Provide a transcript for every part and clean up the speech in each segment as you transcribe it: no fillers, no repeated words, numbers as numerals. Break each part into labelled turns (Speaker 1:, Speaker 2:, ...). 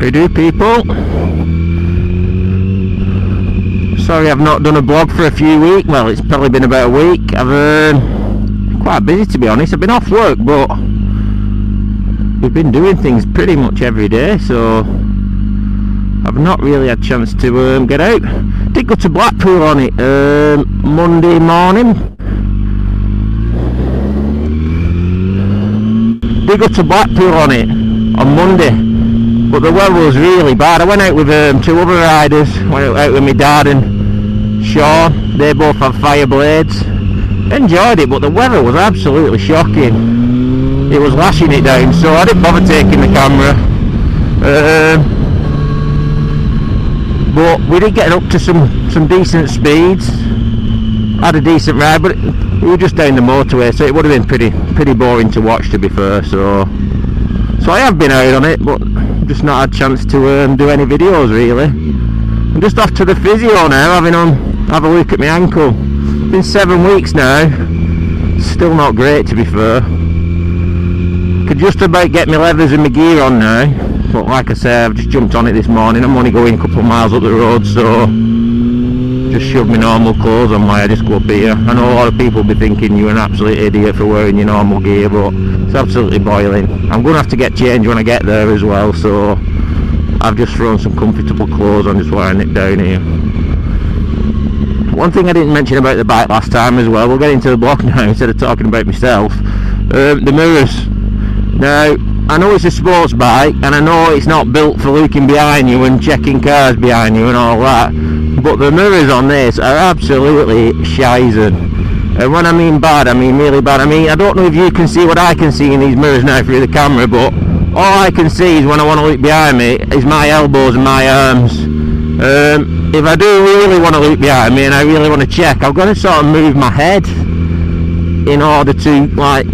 Speaker 1: How you do, people? Sorry I've not done a blog for a few weeks. Well, it's probably been about a week. I've been quite busy, to be honest. I've been off work, but we've been doing things pretty much every day, so I've not really had a chance to get out. Did go to Blackpool on it Monday morning. Did go to Blackpool on it on Monday, but the weather was really bad. I went out with two other riders. Went out with my dad and Sean. They both have fire blades. Enjoyed it, but the weather was absolutely shocking. It was lashing it down, so I didn't bother taking the camera. But we did get up to some decent speeds. Had a decent ride, but we were just down the motorway, so it would have been pretty boring to watch, to be fair. So I have been out on it, but just not had a chance to do any videos really. I'm just off to the physio now, have a look at my ankle. Been 7 weeks now. Still not great, to be fair. Could just about get my levers and my gear on now, but like I say, I've just jumped on it this morning. I'm only going a couple of miles up the road, so just shove my normal clothes on while I just go up here. I know a lot of people will be thinking you're an absolute idiot for wearing your normal gear, but it's absolutely boiling. I'm going to have to get changed when I get there as well, so I've just thrown some comfortable clothes on just while I nip down here. One thing I didn't mention about the bike last time as well, we'll get into the block now instead of talking about myself. The mirrors. Now, I know it's a sports bike, and I know it's not built for looking behind you and checking cars behind you and all that, but the mirrors on this are absolutely shizen. And when I mean bad, I mean really bad. I mean, I don't know if you can see what I can see in these mirrors now through the camera, but all I can see is when I want to look behind me is my elbows and my arms. If I do really want to look behind me and I really want to check, I've got to sort of move my head in order to like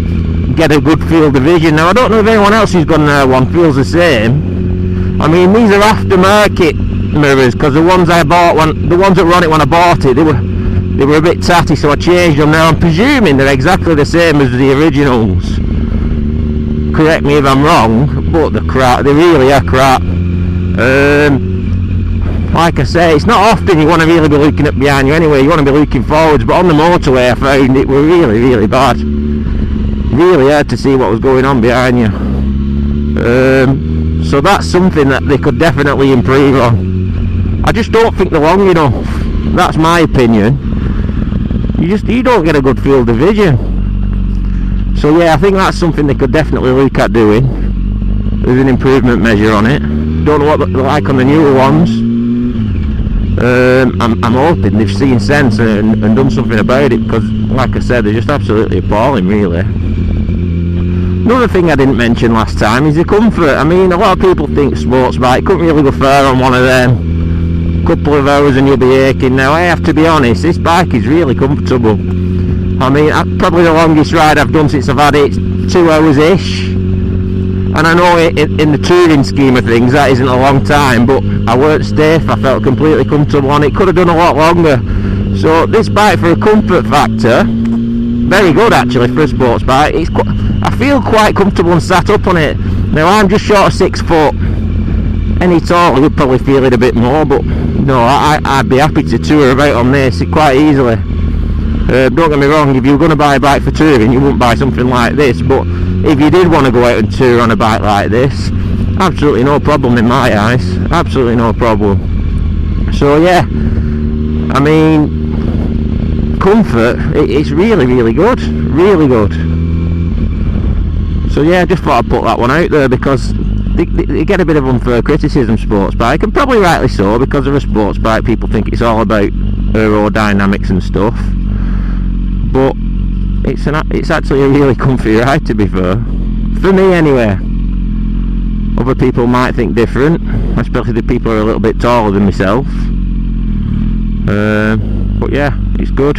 Speaker 1: get a good field of vision. Now I don't know if anyone else who's got an one feels the same. I mean, these are aftermarket mirrors, because the ones I bought, the ones that were on it when I bought it, they were a bit tatty, so I changed them. Now I'm presuming they're exactly the same as the originals. Correct me if I'm wrong, but they're crap. They really are crap. Like I say, it's not often you want to really be looking up behind you anyway. You want to be looking forwards, but on the motorway I found it were really, really bad. Really hard to see what was going on behind you. So that's something that they could definitely improve on. I just don't think they're long enough. That's my opinion. You don't get a good field of vision. So yeah, I think that's something they could definitely look at doing. There's an improvement measure on it. Don't know what they're like on the newer ones. I'm hoping they've seen sense and done something about it, because like I said, they're just absolutely appalling really. Another thing I didn't mention last time is the comfort. I mean, a lot of people think sports bike couldn't really go far on one of them. Couple of hours and you'll be aching. Now I have to be honest, this bike is really comfortable. I mean, probably the longest ride I've done since I've had it, 2 hours ish. And I know in the touring scheme of things that isn't a long time, but I weren't stiff, I felt completely comfortable on it. Could have done a lot longer. So this bike, for a comfort factor, very good actually for a sports bike. I feel quite comfortable and sat up on it. Now I'm just short of 6 foot. Any taller would probably feel it a bit more, but no, I'd be happy to tour about on this quite easily. Don't get me wrong, if you were going to buy a bike for touring, you wouldn't buy something like this, but if you did want to go out and tour on a bike like this, absolutely no problem in my eyes. Absolutely no problem. So yeah, I mean, comfort, it's really, really good. Really good. So yeah, I just thought I'd put that one out there, because they get a bit of unfair criticism, sports bike, and probably rightly so, because of a sports bike people think it's all about aerodynamics and stuff, but it's actually a really comfy ride, to be fair, for me anyway. Other people might think different, especially the people who are a little bit taller than myself, but yeah, it's good.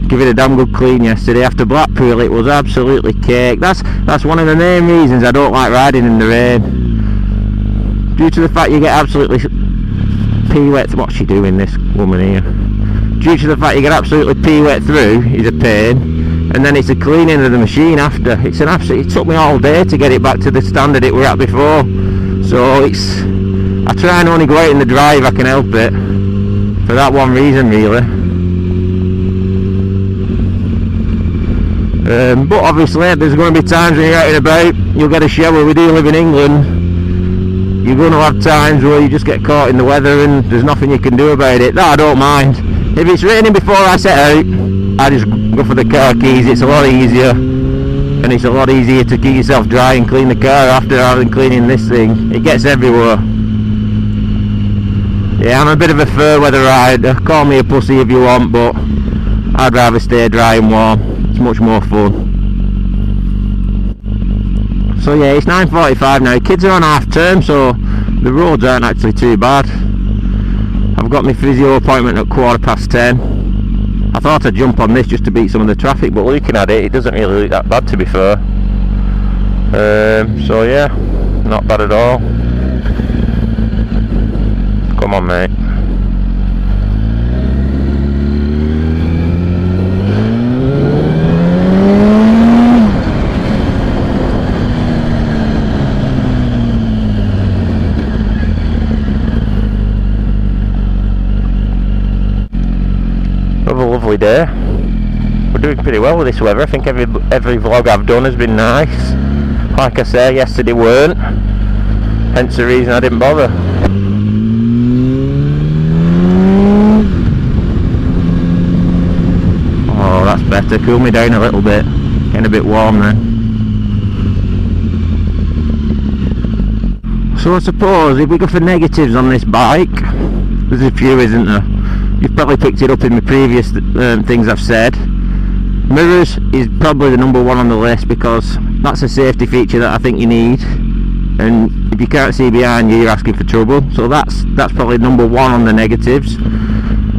Speaker 1: Give it a damn good clean yesterday. After Blackpool it was absolutely cake. That's one of the main reasons I don't like riding in the rain, due to the fact you get absolutely pee-wet. What's she doing, this woman here? Due to the fact you get absolutely pee-wet through is a pain, and then it's a cleaning of the machine after. It's an absolute, it took me all day to get it back to the standard it were at before. So it's, I try and only go out in the dry if I can help it, for that one reason really. But obviously there's going to be times when you're out and about, you'll get a shower. We do live in England, you're going to have times where you just get caught in the weather and there's nothing you can do about it. That I don't mind. If it's raining before I set out, I just go for the car keys. It's a lot easier, and it's a lot easier to keep yourself dry and clean the car after having cleaning this thing. It gets everywhere. Yeah, I'm a bit of a fair weather rider. Call me a pussy if you want, but I'd rather stay dry and warm. It's much more fun. So yeah, it's 9:45 now. Kids are on half term, so the roads aren't actually too bad. I've got my physio appointment at 10:15. I thought I'd jump on this just to beat some of the traffic, but looking at it, it doesn't really look that bad, to be fair. So yeah, not bad at all. Come on, mate. Another lovely day. We're doing pretty well with this weather. I think every vlog I've done has been nice. Like I say, yesterday weren't, hence the reason I didn't bother. Oh, that's better. Cool me down a little bit. Getting a bit warm then. So I suppose if we go for negatives on this bike, there's a few, isn't there? You've probably picked it up in the previous things I've said. Mirrors is probably the number one on the list, because that's a safety feature that I think you need, and if you can't see behind you, you're asking for trouble. So that's probably number one on the negatives.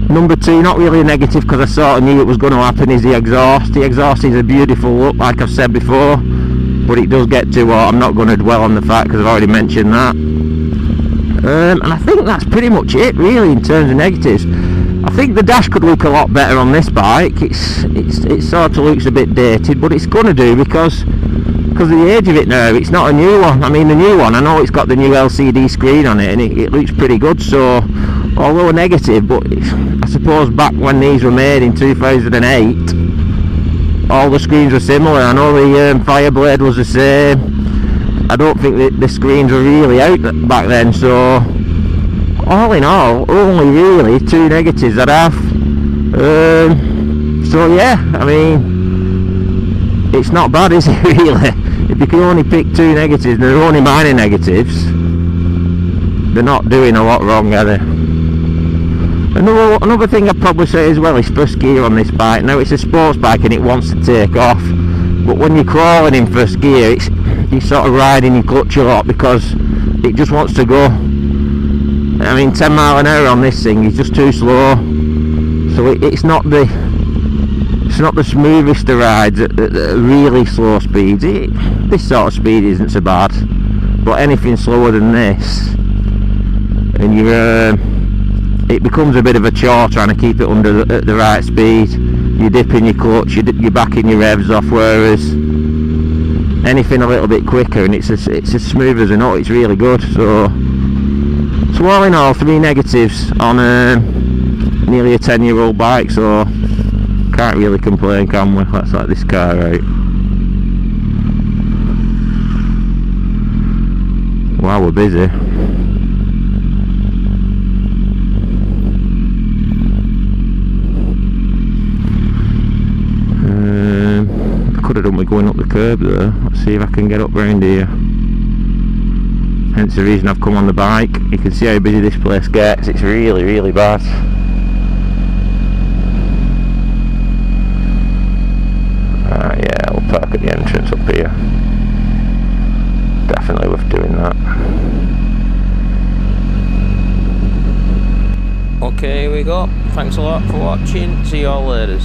Speaker 1: Number two, not really a negative because I sort of knew it was going to happen, is the exhaust. The exhaust is a beautiful look, like I've said before, but it does get to, well, I'm not going to dwell on the fact because I've already mentioned that. And I think that's pretty much it really in terms of negatives. I think the dash could look a lot better on this bike. It sort of looks a bit dated, but it's going to do because of the age of it now. It's not a new one. I mean, the new one, I know it's got the new LCD screen on it, and it looks pretty good. So, although a negative, but I suppose back when these were made in 2008, all the screens were similar. I know the Fireblade was the same. I don't think the screens were really out back then, so all in all, only really two negatives I'd have. So yeah, I mean, it's not bad, is it really? If you can only pick two negatives, they're only minor negatives, they're not doing a lot wrong, are they? Another thing I'd probably say as well is first gear on this bike. Now it's a sports bike and it wants to take off, but when you're crawling in first gear, you're sort of riding your clutch a lot because it just wants to go. I mean, 10 mile an hour on this thing is just too slow. So it's not the smoothest of rides at really slow speeds. This sort of speed isn't so bad, but anything slower than this, and it becomes a bit of a chore trying to keep it under the right speed. You're dipping your clutch, you're backing your revs off, whereas anything a little bit quicker and it's as smooth as a nut, it's really good. So all in all, 3 negatives on nearly a 10-year-old bike, so can't really complain, can we? Let's let this car out. Wow, we're busy. I could have done with going up the curb there. Let's see if I can get up round here. Hence the reason I've come on the bike. You can see how busy this place gets. It's really, really bad. Yeah, we'll park at the entrance up here. Definitely worth doing that. Okay, here we go. Thanks a lot for watching. See you all later.